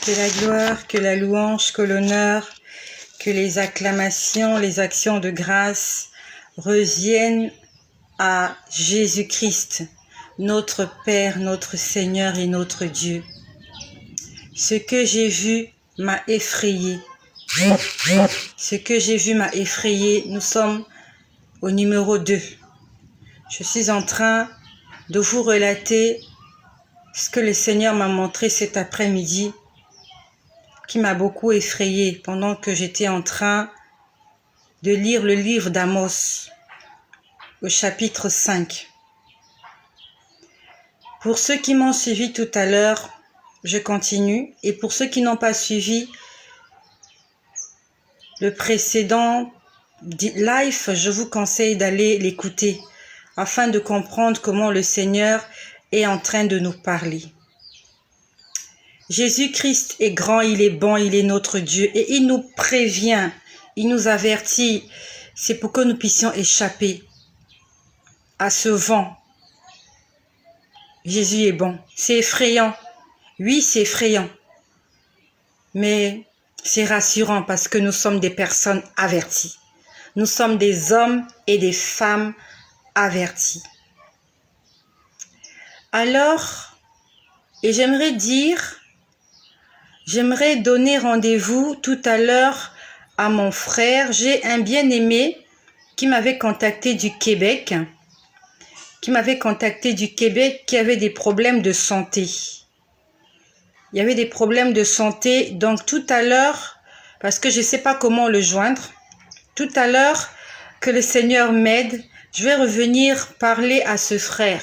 Que la gloire, que la louange, que l'honneur, que les acclamations, les actions de grâce reviennent à Jésus-Christ, notre Père, notre Seigneur et notre Dieu. Ce que j'ai vu m'a effrayé. Ce que j'ai vu m'a effrayé. Nous sommes au numéro 2. Je suis en train de vous relater ce que le Seigneur m'a montré cet après-midi, qui m'a beaucoup effrayé pendant que j'étais en train de lire le livre d'Amos au chapitre 5. Pour ceux qui m'ont suivi tout à l'heure, je continue. Et pour ceux qui n'ont pas suivi le précédent live, je vous conseille d'aller l'écouter afin de comprendre comment le Seigneur est en train de nous parler. Jésus-Christ est grand, il est bon, il est notre Dieu et il nous prévient, il nous avertit. C'est pour que nous puissions échapper à ce vent. Jésus est bon. C'est effrayant. Oui, c'est effrayant. Mais c'est rassurant parce que nous sommes des personnes averties. Nous sommes des hommes et des femmes avertis. Alors, et j'aimerais donner rendez-vous tout à l'heure à mon frère. J'ai un bien-aimé qui m'avait contacté du Québec, qui avait des problèmes de santé. Il y avait des problèmes de santé, donc tout à l'heure, parce que je ne sais pas comment le joindre, tout à l'heure, que le Seigneur m'aide, je vais revenir parler à ce frère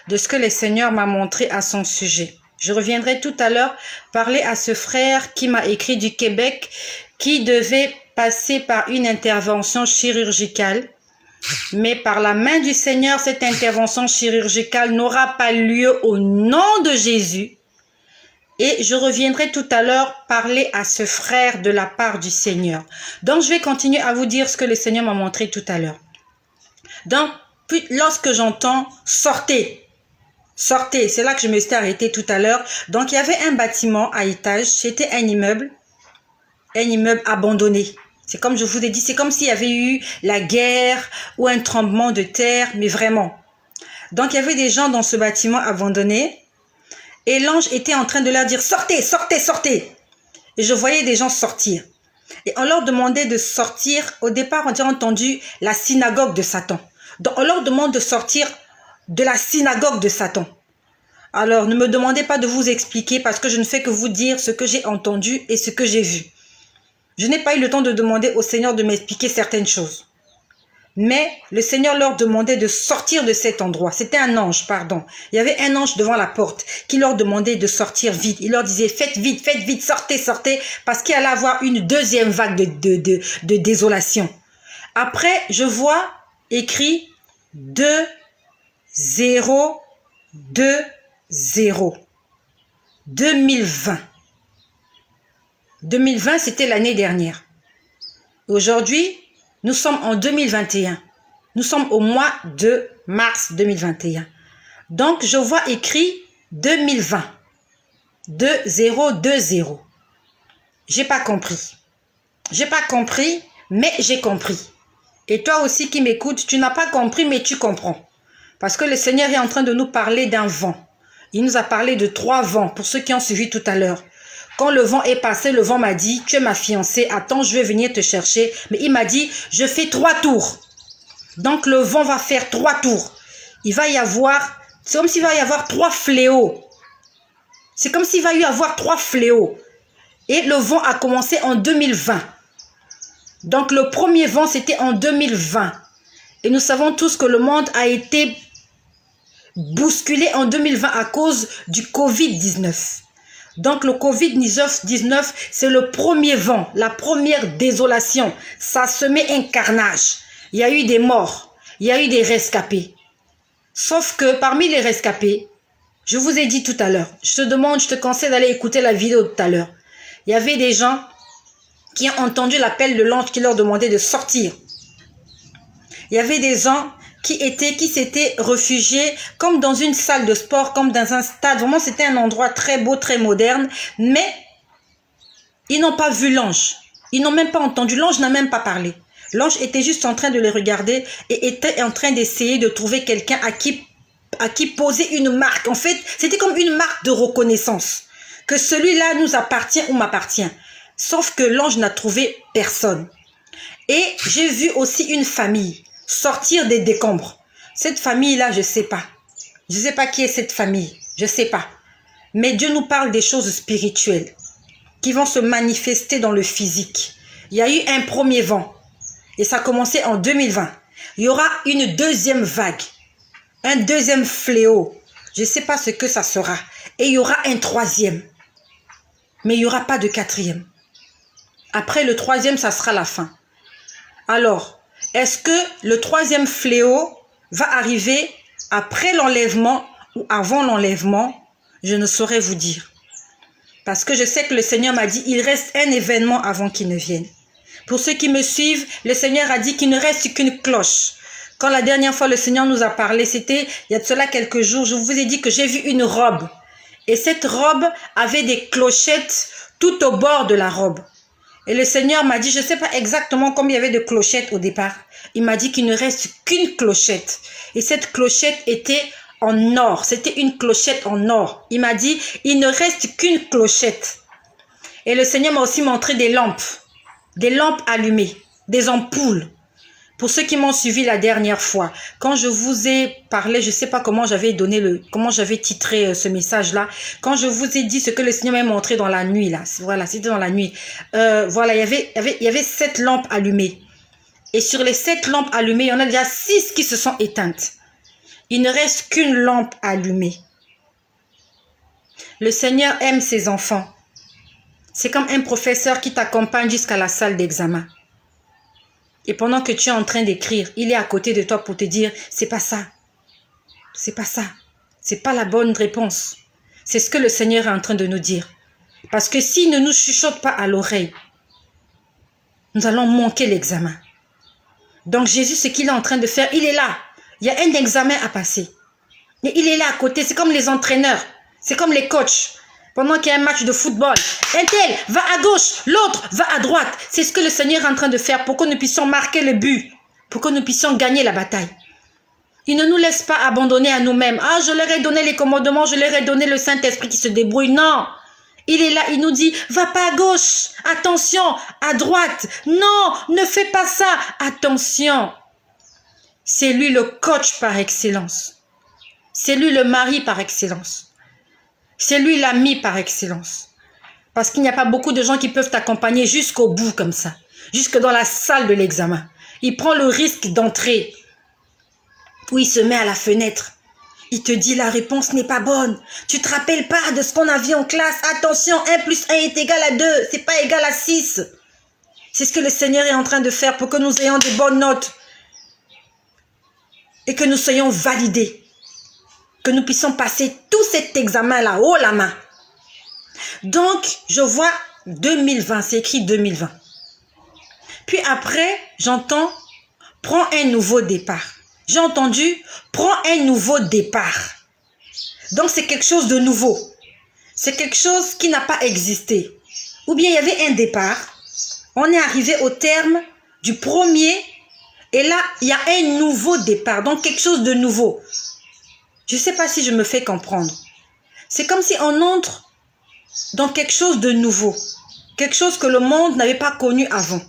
de ce que le Seigneur m'a montré à son sujet. Je reviendrai tout à l'heure parler à ce frère qui m'a écrit du Québec, qui devait passer par une intervention chirurgicale. Mais par la main du Seigneur, cette intervention chirurgicale n'aura pas lieu au nom de Jésus. Et je reviendrai tout à l'heure parler à ce frère de la part du Seigneur. Donc, je vais continuer à vous dire ce que le Seigneur m'a montré tout à l'heure. Donc, lorsque j'entends « sortez », sortez, c'est là que je me suis arrêtée tout à l'heure. Donc, il y avait un bâtiment à étage, c'était un immeuble abandonné. C'est comme je vous ai dit, c'est comme s'il y avait eu la guerre ou un tremblement de terre, mais vraiment. Donc, il y avait des gens dans ce bâtiment abandonné. Et l'ange était en train de leur dire « sortez, sortez, sortez !» Et je voyais des gens sortir. Et on leur demandait de sortir. Au départ, on a entendu la synagogue de Satan. Donc, on leur demande de sortir de la synagogue de Satan. Alors, ne me demandez pas de vous expliquer parce que je ne fais que vous dire ce que j'ai entendu et ce que j'ai vu. Je n'ai pas eu le temps de demander au Seigneur de m'expliquer certaines choses. Mais le Seigneur leur demandait de sortir de cet endroit. C'était un ange, pardon. Il y avait un ange devant la porte qui leur demandait de sortir vite. Il leur disait, faites vite, sortez, sortez, parce qu'il allait avoir une deuxième vague de désolation. Après, je vois écrit 2020. 2020. 2020, c'était l'année dernière. Aujourd'hui, nous sommes en 2021. Nous sommes au mois de mars 2021. Donc, je vois écrit 2020. 2020. J'ai pas compris. J'ai pas compris, mais j'ai compris. Et toi aussi qui m'écoutes, tu n'as pas compris, mais tu comprends. Parce que le Seigneur est en train de nous parler d'un vent. Il nous a parlé de 3 vents, pour ceux qui ont suivi tout à l'heure. Quand le vent est passé, le vent m'a dit, tu es ma fiancée, attends, je vais venir te chercher. Mais il m'a dit, je fais 3 tours. Donc le vent va faire 3 tours. Il va y avoir, c'est comme s'il va y avoir 3 fléaux. C'est comme s'il va y avoir 3 fléaux. Et le vent a commencé en 2020. Donc le premier vent, c'était en 2020. Et nous savons tous que le monde a été bousculé en 2020 à cause du Covid-19. Donc le Covid-19, c'est le premier vent, la première désolation. Ça a semé un carnage. Il y a eu des morts, il y a eu des rescapés. Sauf que parmi les rescapés, je vous ai dit tout à l'heure, je te conseille d'aller écouter la vidéo tout à l'heure. Il y avait des gens qui ont entendu l'appel de l'ange qui leur demandait de sortir. Il y avait des gens qui s'étaient réfugiés comme dans une salle de sport, comme dans un stade. Vraiment, c'était un endroit très beau, très moderne. Mais Ils n'ont pas vu l'ange. Ils n'ont même pas entendu. L'ange n'a même pas parlé. L'ange était juste en train de les regarder et était en train d'essayer de trouver quelqu'un à qui poser une marque. En fait, c'était comme une marque de reconnaissance. Que celui-là nous appartient ou m'appartient. Sauf que l'ange n'a trouvé personne. Et j'ai vu aussi une famille sortir des décombres. Cette famille-là, je ne sais pas. Je ne sais pas qui est cette famille. Je ne sais pas. Mais Dieu nous parle des choses spirituelles qui vont se manifester dans le physique. Il y a eu un premier vent et ça a commencé en 2020. Il y aura une deuxième vague, un deuxième fléau. Je ne sais pas ce que ça sera. Et il y aura un troisième. Mais il n'y aura pas de quatrième. Après le troisième, ça sera la fin. Alors, est-ce que le troisième fléau va arriver après l'enlèvement ou avant l'enlèvement? Je ne saurais vous dire. Parce que je sais que le Seigneur m'a dit, il reste un événement avant qu'il ne vienne. Pour ceux qui me suivent, le Seigneur a dit qu'il ne reste qu'une cloche. Quand la dernière fois le Seigneur nous a parlé, c'était il y a de cela quelques jours, je vous ai dit que j'ai vu une robe. Et cette robe avait des clochettes tout au bord de la robe. Et le Seigneur m'a dit, je ne sais pas exactement combien il y avait de clochettes au départ. Il m'a dit qu'il ne reste qu'une clochette. Et cette clochette était en or. C'était une clochette en or. Il m'a dit, il ne reste qu'une clochette. Et le Seigneur m'a aussi montré des lampes allumées, des ampoules. Pour ceux qui m'ont suivi la dernière fois, quand je vous ai parlé, je ne sais pas comment j'avais titré ce message-là, quand je vous ai dit ce que le Seigneur m'a montré dans la nuit, là, voilà, c'était dans la nuit, voilà, il y avait 7 lampes allumées. Et sur les 7 lampes allumées, il y en a déjà 6 qui se sont éteintes. Il ne reste qu'une lampe allumée. Le Seigneur aime ses enfants. C'est comme un professeur qui t'accompagne jusqu'à la salle d'examen. Et pendant que tu es en train d'écrire, il est à côté de toi pour te dire, c'est pas ça. C'est pas ça. C'est pas la bonne réponse. C'est ce que le Seigneur est en train de nous dire. Parce que s'il ne nous chuchote pas à l'oreille, nous allons manquer l'examen. Donc Jésus, ce qu'il est en train de faire, il est là. Il y a un examen à passer. Et il est là à côté. C'est comme les entraîneurs. C'est comme les coachs. Pendant qu'il y a un match de football, un tel va à gauche, l'autre va à droite. C'est ce que le Seigneur est en train de faire pour que nous puissions marquer le but, pour que nous puissions gagner la bataille. Il ne nous laisse pas abandonner à nous-mêmes. Ah, je leur ai donné les commandements, je leur ai donné le Saint-Esprit qui se débrouille. Non, il est là, il nous dit, va pas à gauche, attention, à droite. Non, ne fais pas ça, attention. C'est lui le coach par excellence. C'est lui le mari par excellence. C'est lui l'ami par excellence. Parce qu'il n'y a pas beaucoup de gens qui peuvent t'accompagner jusqu'au bout comme ça. Jusque dans la salle de l'examen. Il prend le risque d'entrer. Puis il se met à la fenêtre. Il te dit la réponse n'est pas bonne. Tu te rappelles pas de ce qu'on a vu en classe. Attention, 1 plus 1 est égal à 2. C'est pas égal à 6. C'est ce que le Seigneur est en train de faire pour que nous ayons de bonnes notes. Et que nous soyons validés. Que nous puissions passer tout cet examen-là haut la main. Donc, je vois 2020, c'est écrit 2020. Puis après, j'entends, prends un nouveau départ. J'ai entendu, prends un nouveau départ. Donc, c'est quelque chose de nouveau. C'est quelque chose qui n'a pas existé. Ou bien, il y avait un départ. On est arrivé au terme du premier. Et là, il y a un nouveau départ. Donc, quelque chose de nouveau. Je ne sais pas si je me fais comprendre. C'est comme si on entre dans quelque chose de nouveau. Quelque chose que le monde n'avait pas connu avant.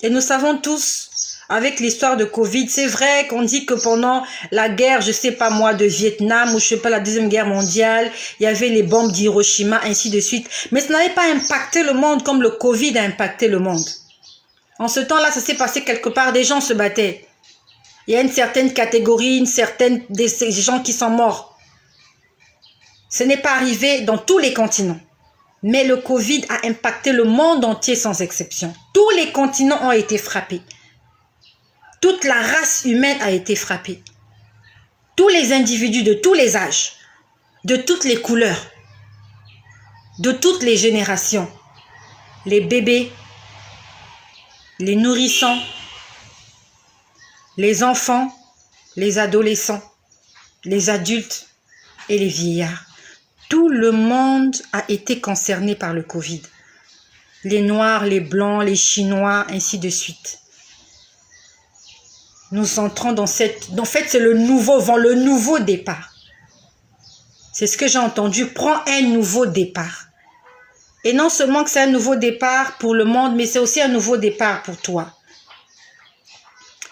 Et nous savons tous, avec l'histoire de Covid, c'est vrai qu'on dit que pendant la guerre, je ne sais pas moi, de Vietnam, ou je ne sais pas, la Deuxième Guerre mondiale, il y avait les bombes d'Hiroshima, ainsi de suite. Mais ça n'avait pas impacté le monde comme le Covid a impacté le monde. En ce temps-là, ça s'est passé quelque part, des gens se battaient. Il y a une certaine catégorie, des gens qui sont morts. Ce n'est pas arrivé dans tous les continents. Mais le Covid a impacté le monde entier sans exception. Tous les continents ont été frappés. Toute la race humaine a été frappée. Tous les individus de tous les âges, de toutes les couleurs, de toutes les générations. Les bébés, les nourrissons, les enfants, les adolescents, les adultes et les vieillards. Tout le monde a été concerné par le Covid. les Noirs, les Blancs, les Chinois, ainsi de suite. Nous entrons dans cette... En fait, c'est le nouveau vent, le nouveau départ. C'est ce que j'ai entendu. Prends un nouveau départ. Et non seulement que c'est un nouveau départ pour le monde, mais c'est aussi un nouveau départ pour toi.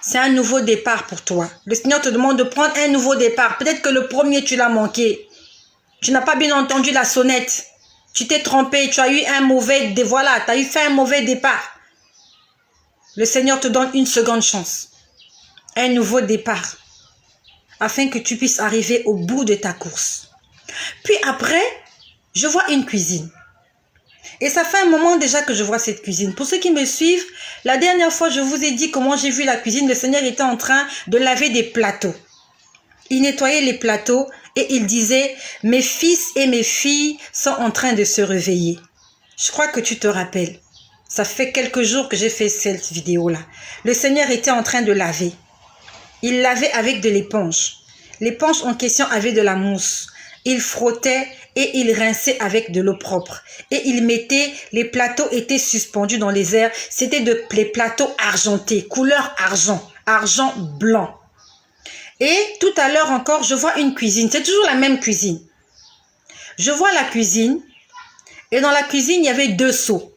C'est un nouveau départ pour toi. Le Seigneur te demande de prendre un nouveau départ. Peut-être que le premier, tu l'as manqué. Tu n'as pas bien entendu la sonnette. Tu t'es trompé. Tu as eu un mauvais... Voilà, tu as eu fait un mauvais départ. Le Seigneur te donne une seconde chance. Un nouveau départ. Afin que tu puisses arriver au bout de ta course. Puis après, je vois une cuisine. Et ça fait un moment déjà que je vois cette cuisine. Pour ceux qui me suivent, la dernière fois, je vous ai dit comment j'ai vu la cuisine. Le Seigneur était en train de laver des plateaux. Il nettoyait les plateaux et il disait, mes fils et mes filles sont en train de se réveiller. Je crois que tu te rappelles. Ça fait quelques jours que j'ai fait cette vidéo-là. Le Seigneur était en train de laver. Il lavait avec de l'éponge. L'éponge en question avait de la mousse. Il frottait et il rinçait avec de l'eau propre. Et il mettait, les plateaux étaient suspendus dans les airs. C'était les plateaux argentés, couleur argent, argent blanc. Et tout à l'heure encore, je vois une cuisine. C'est toujours la même cuisine. Je vois la cuisine. Et dans la cuisine, il y avait deux seaux.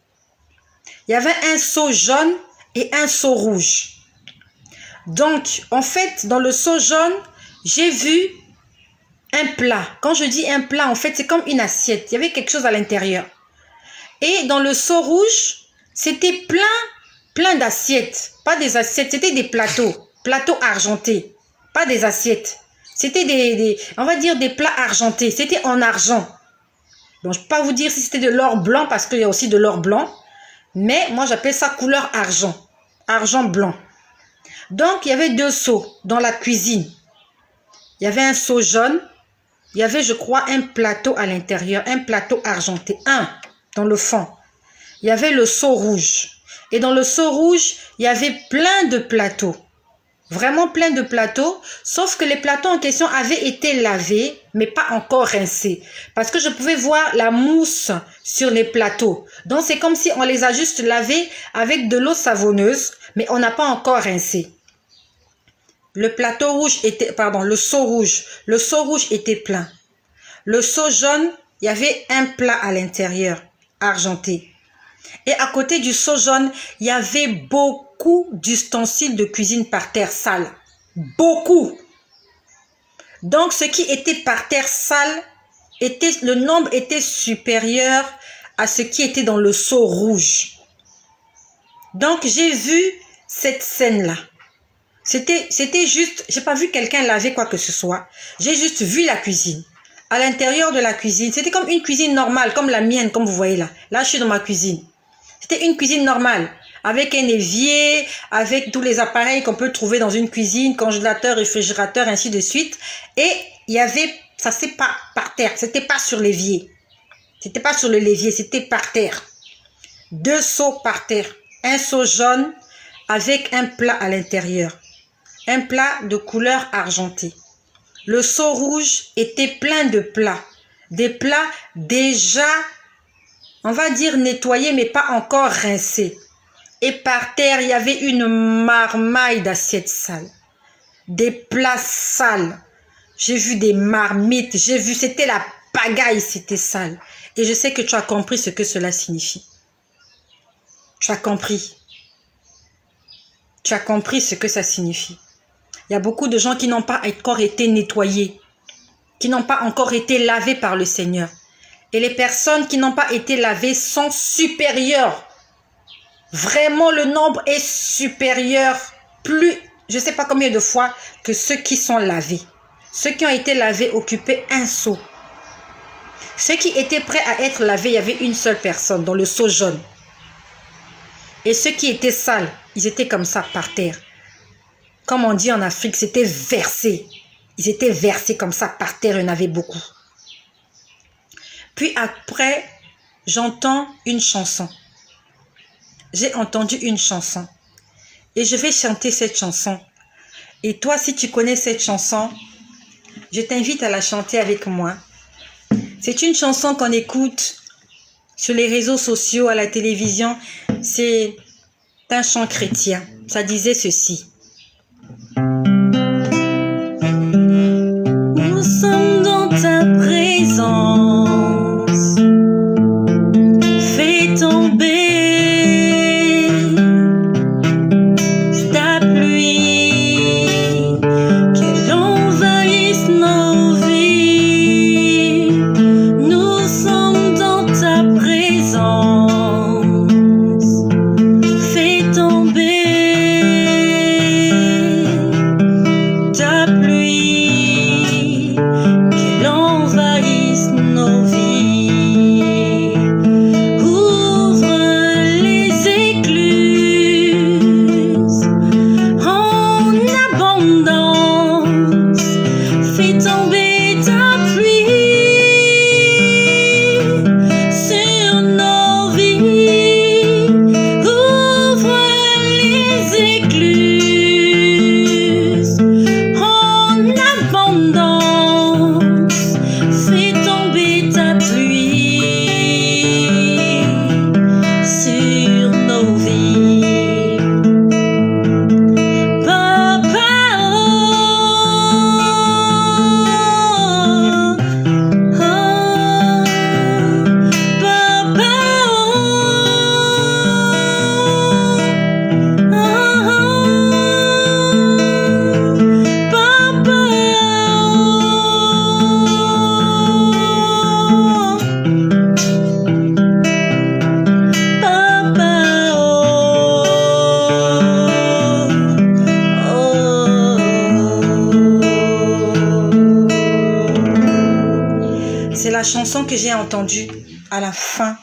Il y avait un seau jaune et un seau rouge. Donc, en fait, dans le seau jaune, j'ai vu un plat. Quand je dis un plat, en fait, c'est comme une assiette. Il y avait quelque chose à l'intérieur. Et dans le seau rouge, c'était plein d'assiettes. Pas des assiettes, c'était des plateaux. Plateaux argentés. Pas des assiettes. C'était on va dire des plats argentés. C'était en argent. Donc, je ne peux pas vous dire si c'était de l'or blanc parce qu'il y a aussi de l'or blanc. Mais moi, j'appelle ça couleur argent. Argent blanc. Donc, il y avait deux seaux dans la cuisine. Il y avait un seau jaune. Il y avait, je crois, un plateau à l'intérieur. Un plateau argenté. Un dans le fond. Il y avait le seau rouge. Et dans le seau rouge, il y avait plein de plateaux. Vraiment plein de plateaux. Sauf que les plateaux en question avaient été lavés, mais pas encore rincés. Parce que je pouvais voir la mousse sur les plateaux. Donc, c'est comme si on les a juste lavés avec de l'eau savonneuse, mais on n'a pas encore rincé. Le plateau rouge était, pardon, le seau rouge. Le seau rouge était plein. Le seau jaune, il y avait un plat à l'intérieur, argenté. Et à côté du seau jaune, il y avait beaucoup d'ustensiles de cuisine par terre sale. Beaucoup. Donc, ce qui était par terre sale, le nombre était supérieur à ce qui était dans le seau rouge. Donc, j'ai vu cette scène-là. C'était juste, j'ai pas vu quelqu'un laver quoi que ce soit. J'ai juste vu la cuisine. À l'intérieur de la cuisine, c'était comme une cuisine normale, comme la mienne, comme vous voyez là. Là, je suis dans ma cuisine. C'était une cuisine normale, avec un évier, avec tous les appareils qu'on peut trouver dans une cuisine, congélateur, réfrigérateur, ainsi de suite. Et il y avait, ça c'est pas par terre, c'était pas sur l'évier. C'était pas sur le levier, c'était par terre. Deux seaux par terre. Un seau jaune avec un plat à l'intérieur. Un plat de couleur argentée. Le seau rouge était plein de plats. Des plats déjà, on va dire nettoyés, mais pas encore rincés. Et par terre, il y avait une marmaille d'assiettes sales. Des plats sales. J'ai vu des marmites. J'ai vu, c'était la pagaille, c'était sale. Et je sais que tu as compris ce que cela signifie. Tu as compris. Tu as compris ce que ça signifie. Il y a beaucoup de gens qui n'ont pas encore été nettoyés, qui n'ont pas encore été lavés par le Seigneur. Et les personnes qui n'ont pas été lavées sont supérieures. Vraiment, le nombre est supérieur, plus, je ne sais pas combien de fois, que ceux qui sont lavés. Ceux qui ont été lavés occupaient un seau. Ceux qui étaient prêts à être lavés, il y avait une seule personne dans le seau jaune. Et ceux qui étaient sales, ils étaient comme ça par terre. Comme on dit en Afrique, c'était versé. Ils étaient versés comme ça par terre, il y en avait beaucoup. Puis après, j'entends une chanson. J'ai entendu une chanson. Et je vais chanter cette chanson. Et toi, si tu connais cette chanson, je t'invite à la chanter avec moi. C'est une chanson qu'on écoute sur les réseaux sociaux, à la télévision. C'est un chant chrétien. Ça disait ceci. Nous sommes dans ta présence. Fais tomber ta pluie, qu'elle envahisse nos vies. Nous sommes dans ta présence. Fais tomber ta pluie, qu'elle envahisse nos vies. Ouvre les écluses en abondance. Fais tomber ta pluie sur nos vies. Ouvre les écluses en abondance. Fais tomber ta pluie sur nos vies. Papa, oh, Papa, c'est la chanson que j'ai entendue à la fin,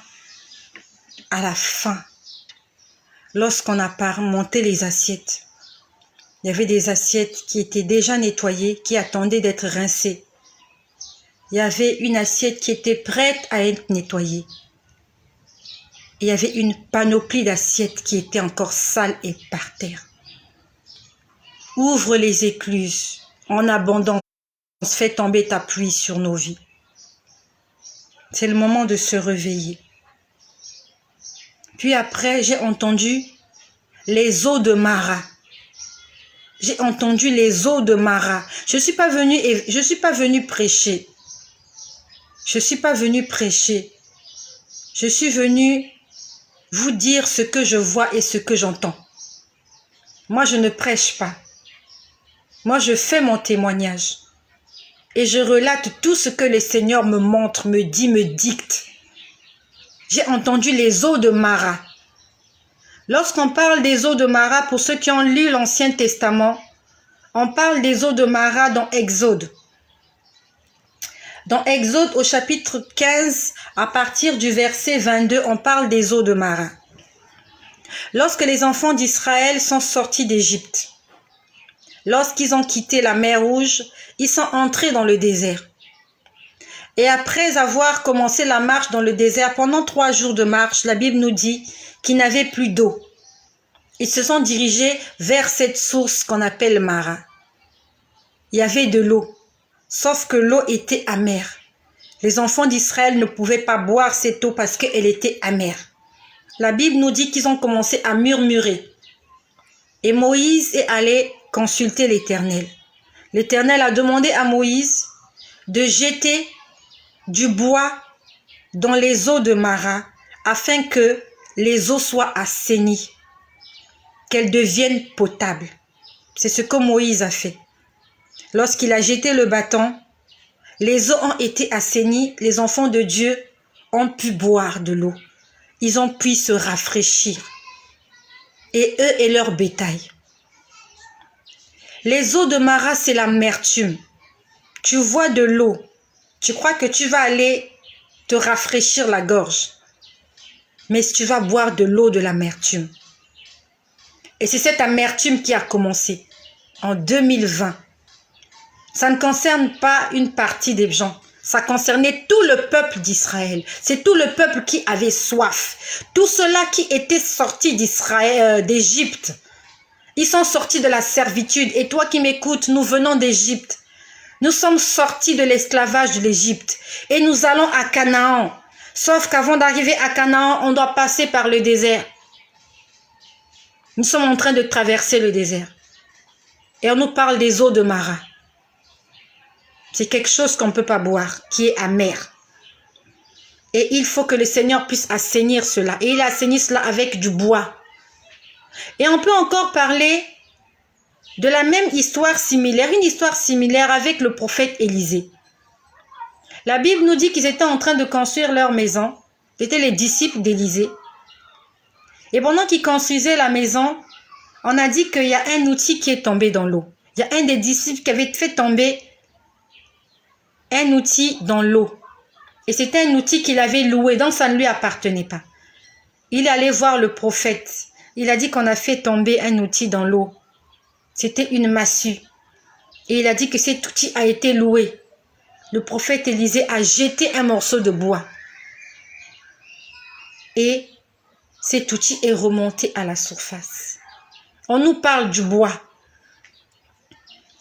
lorsqu'on a monté les assiettes. Il y avait des assiettes qui étaient déjà nettoyées, qui attendaient d'être rincées. Il y avait une assiette qui était prête à être nettoyée. Il y avait une panoplie d'assiettes qui étaient encore sales et par terre. Ouvre les écluses en abondance, fais tomber ta pluie sur nos vies. C'est le moment de se réveiller. Puis après, j'ai entendu les eaux de Mara. J'ai entendu les eaux de Mara. Je suis pas venue prêcher. Je suis pas venue prêcher. Je suis venue vous dire ce que je vois et ce que j'entends. Moi, je ne prêche pas. Moi, je fais mon témoignage. Et je relate tout ce que le Seigneur me montre, me dit, me dicte. J'ai entendu les eaux de Mara. Lorsqu'on parle des eaux de Mara, pour ceux qui ont lu l'Ancien Testament, on parle des eaux de Mara dans Exode. Dans Exode au chapitre 15, à partir du verset 22, on parle des eaux de Mara. Lorsque les enfants d'Israël sont sortis d'Égypte, lorsqu'ils ont quitté la mer Rouge, ils sont entrés dans le désert. Et après avoir commencé la marche dans le désert, pendant 3 jours de marche, la Bible nous dit qu'ils n'avaient plus d'eau. Ils se sont dirigés vers cette source qu'on appelle Mara. Il y avait de l'eau, sauf que l'eau était amère. Les enfants d'Israël ne pouvaient pas boire cette eau parce qu'elle était amère. La Bible nous dit qu'ils ont commencé à murmurer. Et Moïse est allé consulter l'Éternel. L'Éternel a demandé à Moïse de jeter du bois dans les eaux de Mara afin que les eaux soient assainies, qu'elles deviennent potables. C'est ce que Moïse a fait. Lorsqu'il a jeté le bâton, les eaux ont été assainies, les enfants de Dieu ont pu boire de l'eau. Ils ont pu se rafraîchir, et eux et leur bétail. Les eaux de Mara, c'est l'amertume. Tu vois de l'eau, tu crois que tu vas aller te rafraîchir la gorge, mais tu vas boire de l'eau de l'amertume. Et c'est cette amertume qui a commencé en 2020. Ça ne concerne pas une partie des gens. Ça concernait tout le peuple d'Israël. C'est tout le peuple qui avait soif. Tout ceux-là qui étaient sortis d'Égypte. Ils sont sortis de la servitude. Et toi qui m'écoutes, nous venons d'Égypte. Nous sommes sortis de l'esclavage de l'Égypte. Et nous allons à Canaan. Sauf qu'avant d'arriver à Canaan, on doit passer par le désert. Nous sommes en train de traverser le désert. Et on nous parle des eaux de Mara. C'est quelque chose qu'on ne peut pas boire, qui est amer. Et il faut que le Seigneur puisse assainir cela. Et il assainit cela avec du bois. Et on peut encore parler de la même histoire similaire, une histoire similaire avec le prophète Élisée. La Bible nous dit qu'ils étaient en train de construire leur maison. C'étaient les disciples d'Élisée. Et pendant qu'ils construisaient la maison, on a dit qu'il y a un outil qui est tombé dans l'eau. Il y a un des disciples qui avait fait tomber un outil dans l'eau. Et c'était un outil qu'il avait loué, donc ça ne lui appartenait pas. Il est allé voir le prophète. Il a dit qu'on a fait tomber un outil dans l'eau. C'était une massue. Et il a dit que cet outil a été loué. Le prophète Élisée a jeté un morceau de bois. Et cet outil est remonté à la surface. On nous parle du bois.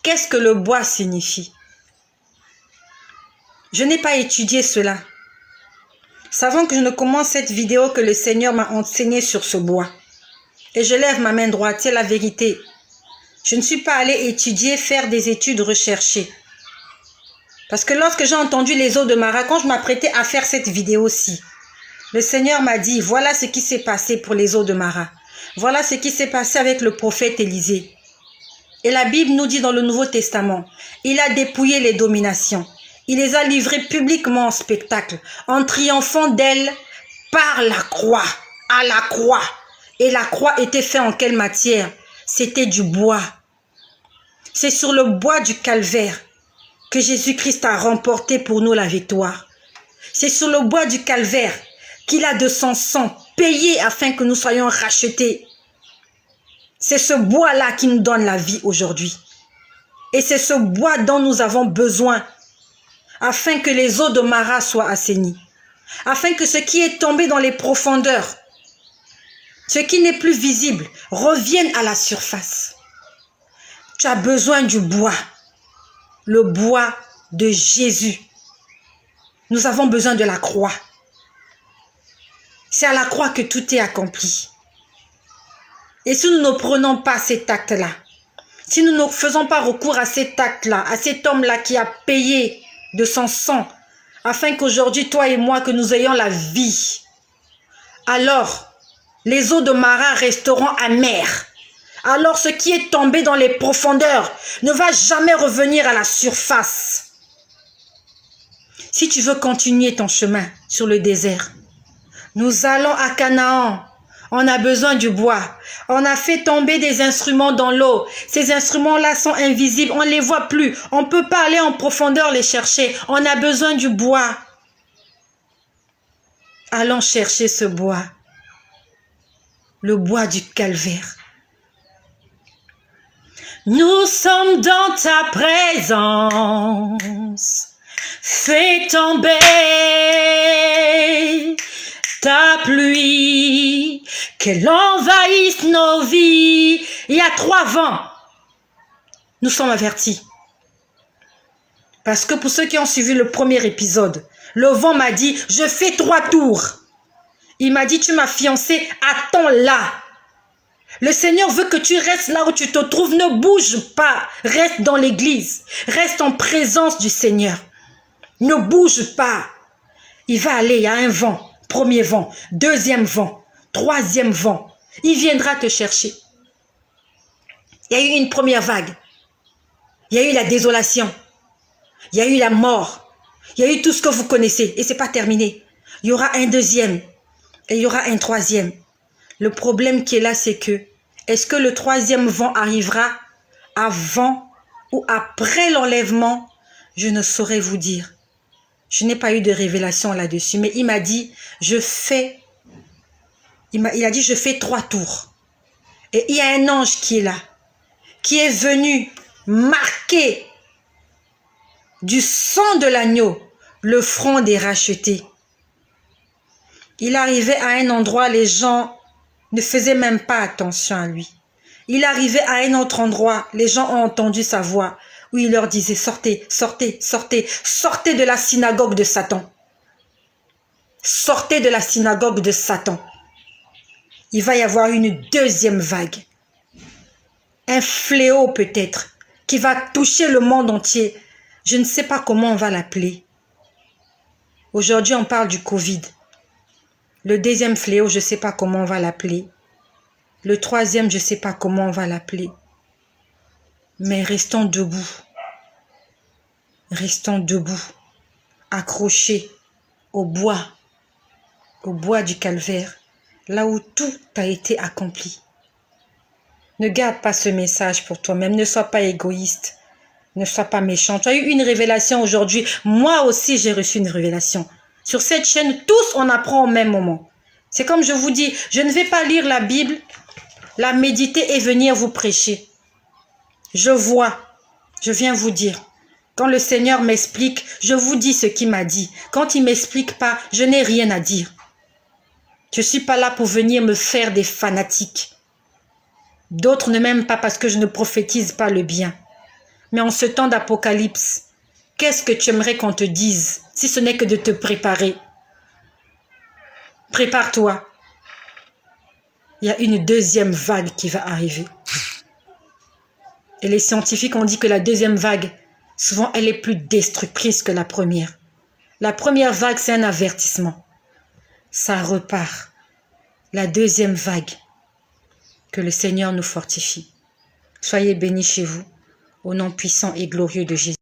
Qu'est-ce que le bois signifie? Je n'ai pas étudié cela. Savant que je ne commence cette vidéo que le Seigneur m'a enseigné sur ce bois. Et je lève ma main droite, c'est la vérité. Je ne suis pas allée étudier, faire des études recherchées. Parce que lorsque j'ai entendu les eaux de Mara, quand je m'apprêtais à faire cette vidéo-ci, le Seigneur m'a dit, voilà ce qui s'est passé pour les eaux de Mara. Voilà ce qui s'est passé avec le prophète Élisée. Et la Bible nous dit dans le Nouveau Testament, il a dépouillé les dominations. Il les a livrées publiquement en spectacle, en triomphant d'elles par la croix, à la croix. Et la croix était faite en quelle matière? C'était du bois. C'est sur le bois du calvaire que Jésus-Christ a remporté pour nous la victoire. C'est sur le bois du calvaire qu'il a de son sang payé afin que nous soyons rachetés. C'est ce bois-là qui nous donne la vie aujourd'hui. Et c'est ce bois dont nous avons besoin afin que les eaux de Mara soient assainies. Afin que ce qui est tombé dans les profondeurs, ce qui n'est plus visible, revienne à la surface. Tu as besoin du bois. Le bois de Jésus. Nous avons besoin de la croix. C'est à la croix que tout est accompli. Et si nous ne prenons pas cet acte-là, si nous ne faisons pas recours à cet acte-là, à cet homme-là qui a payé de son sang, afin qu'aujourd'hui, toi et moi, que nous ayons la vie, alors les eaux de Mara resteront amères. Alors ce qui est tombé dans les profondeurs ne va jamais revenir à la surface. Si tu veux continuer ton chemin sur le désert, nous allons à Canaan. On a besoin du bois. On a fait tomber des instruments dans l'eau. Ces instruments-là sont invisibles. On ne les voit plus. On ne peut pas aller en profondeur les chercher. On a besoin du bois. Allons chercher ce bois. Le bois du calvaire. Nous sommes dans ta présence. Fais tomber ta pluie, qu'elle envahisse nos vies. Il y a 3 vents. Nous sommes avertis. Parce que pour ceux qui ont suivi le premier épisode, le vent m'a dit, je fais 3 tours. Il m'a dit, tu m'as fiancé, attends là. Le Seigneur veut que tu restes là où tu te trouves, ne bouge pas. Reste dans l'église, reste en présence du Seigneur. Ne bouge pas. Il va aller, il y a un vent. Premier vent, deuxième vent, troisième vent. Il viendra te chercher. Il y a eu une première vague. Il y a eu la désolation. Il y a eu la mort. Il y a eu tout ce que vous connaissez. Et ce n'est pas terminé. Il y aura un deuxième. Et il y aura un troisième. Le problème qui est là, c'est que, est-ce que le troisième vent arrivera avant ou après l'enlèvement? Je ne saurais vous dire. Je n'ai pas eu de révélation là-dessus, mais il m'a dit, il a dit, je fais 3 tours. Et il y a un ange qui est là, qui est venu marquer du sang de l'agneau le front des rachetés. Il arrivait à un endroit, les gens ne faisaient même pas attention à lui. Il arrivait à un autre endroit, les gens ont entendu sa voix, où il leur disait, sortez, sortez, sortez, sortez de la synagogue de Satan. Sortez de la synagogue de Satan. Il va y avoir une deuxième vague. Un fléau peut-être qui va toucher le monde entier. Je ne sais pas comment on va l'appeler. Aujourd'hui, on parle du Covid. Le deuxième fléau, je ne sais pas comment on va l'appeler. Le troisième, je ne sais pas comment on va l'appeler. Mais restons debout. Restons debout. Accrochés au bois du calvaire, là où tout a été accompli. Ne garde pas ce message pour toi-même. Ne sois pas égoïste. Ne sois pas méchant. Tu as eu une révélation aujourd'hui. Moi aussi, j'ai reçu une révélation. Sur cette chaîne, tous, on apprend au même moment. C'est comme je vous dis, je ne vais pas lire la Bible, la méditer et venir vous prêcher. Je vois, je viens vous dire. Quand le Seigneur m'explique, je vous dis ce qu'il m'a dit. Quand il ne m'explique pas, je n'ai rien à dire. Je ne suis pas là pour venir me faire des fanatiques. D'autres ne m'aiment pas parce que je ne prophétise pas le bien. Mais en ce temps d'apocalypse, qu'est-ce que tu aimerais qu'on te dise, si ce n'est que de te préparer? Prépare-toi. Il y a une deuxième vague qui va arriver. Et les scientifiques ont dit que la deuxième vague, souvent, elle est plus destructrice que la première. La première vague, c'est un avertissement. Ça repart. La deuxième vague, que le Seigneur nous fortifie. Soyez bénis chez vous, au nom puissant et glorieux de Jésus.